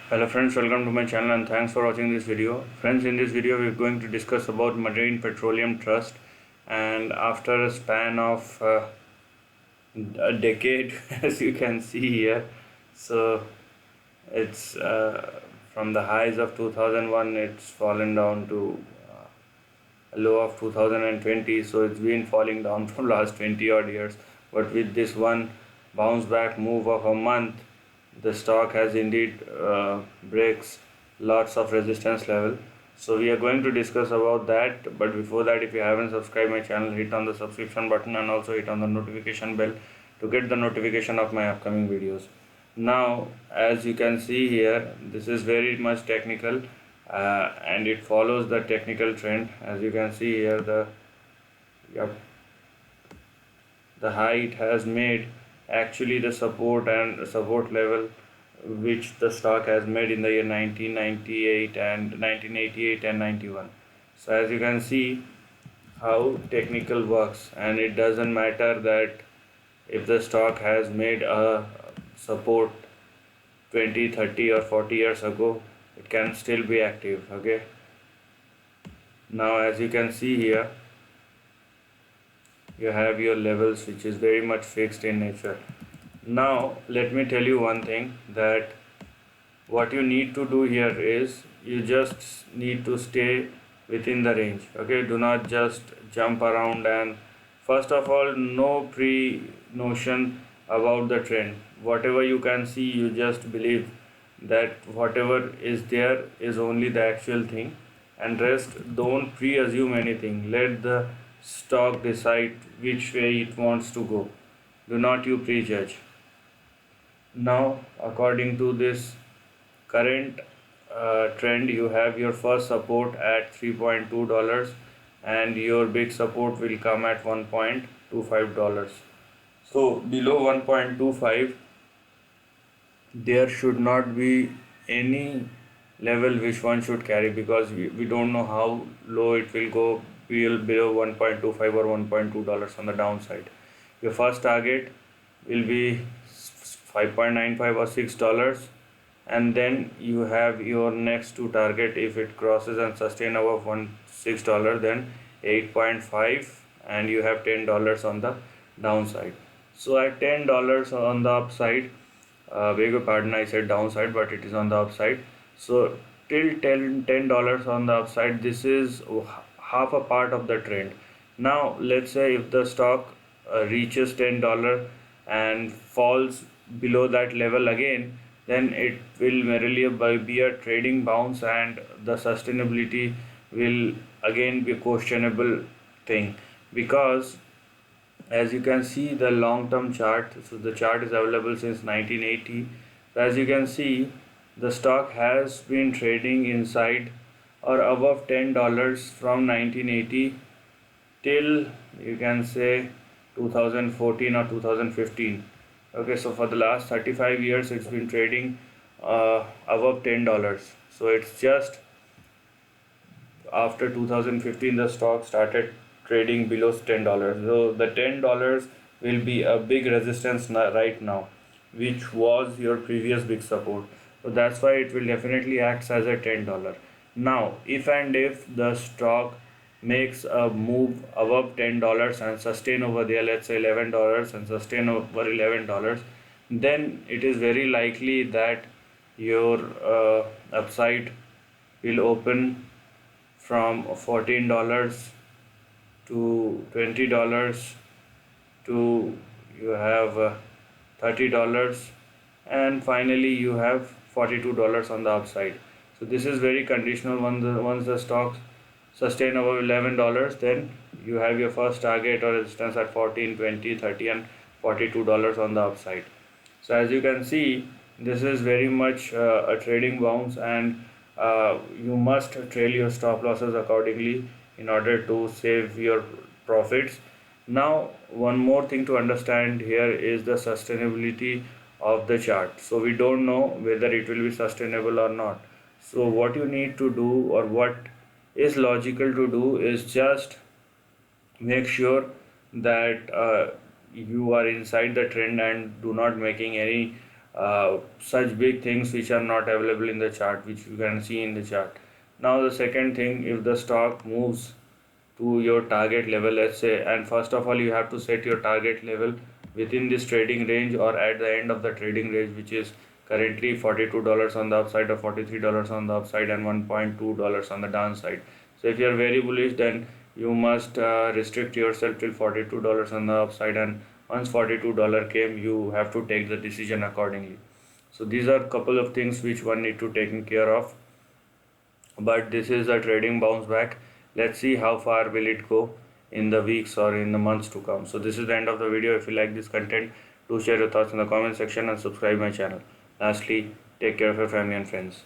Hello friends, welcome to my channel and thanks for watching this video. Friends, in this video we are going to discuss about Marine Petroleum Trust, and after a span of a decade as you can see here, so it's from the highs of 2001 it's fallen down to a low of 2020, so it's been falling down from last 20 odd years. But with this one bounce back move of a month, the stock has indeed breaks lots of resistance level. So we are going to discuss about that, but before that, if you haven't subscribed my channel, hit on the subscription button and also hit on the notification bell to get the notification of my upcoming videos. Now as you can see here, this is very much technical, and it follows the technical trend. As you can see here, yep, the high it has made, actually the support level which the stock has made in the year 1998 and 1988 and 91. So as you can see how technical works, and it doesn't matter that if the stock has made a support 20, 30 or 40 years ago, it can still be active. Okay, now as you can see here, you have your levels which is very much fixed in nature. Now let me tell you one thing, that what you need to do here is you just need to stay within the range. Okay, do not just jump around, and first of all, no pre notion about the trend. Whatever you can see, you just believe that whatever is there is only the actual thing, and rest don't pre-assume anything. Let the stock decide which way it wants to go. Do not you prejudge. Now according to this current trend, you have your first support at $3.2, and your big support will come at $1.25. So below 1.25 there should not be any level which one should carry, because we don't know how low it will go below 1.25 or $1.2 on the downside. Your first target will be 5.95 or $6, and then you have your next two target. If it crosses and sustain above $6, then 8.5, and you have $10 on the downside. So at $10 on the upside, beg your pardon, I said downside, but it is on the upside. So till $10 on the upside, this is half a part of the trend. Now let's say if the stock reaches $10 and falls below that level again, then it will merely be a trading bounce, and the sustainability will again be a questionable thing, because as you can see the long term chart, so the chart is available since 1980. So as you can see, the stock has been trading inside or above $10 from 1980 till, you can say, 2014 or 2015. Okay, so for the last 35 years it's been trading above $10. So it's just after 2015 the stock started trading below $10. So the $10 will be a big resistance right now, which was your previous big support. So that's why it will definitely acts as a $10. Now if the stock makes a move above $10 and sustain over there, let's say $11, and sustain over $11, then it is very likely that your upside will open from $14 to $20 to you have $30, and finally you have $42 on the upside. So this is very conditional. Once the stock sustain above $11, then you have your first target or resistance at 14, 20, 30 and $42 on the upside. So as you can see, this is very much a trading bounce, and you must trail your stop losses accordingly in order to save your profits. Now one more thing to understand here is the sustainability of the chart. So we don't know whether it will be sustainable or not. So what you need to do, or what is logical to do, is just make sure that you are inside the trend and do not making any such big things which are not available in the chart, which you can see in the chart. Now the second thing, if the stock moves to your target level, let's say, and first of all you have to set your target level within this trading range or at the end of the trading range, which is currently $42 on the upside or $43 on the upside and $1.2 on the downside. So if you are very bullish, then you must restrict yourself till $42 on the upside, and once $42 came, you have to take the decision accordingly. So these are couple of things which one need to taken care of. But this is a trading bounce back. Let's see how far will it go in the weeks or in the months to come. So this is the end of the video. If you like this content, do share your thoughts in the comment section and subscribe my channel. Lastly, take care of your family and friends.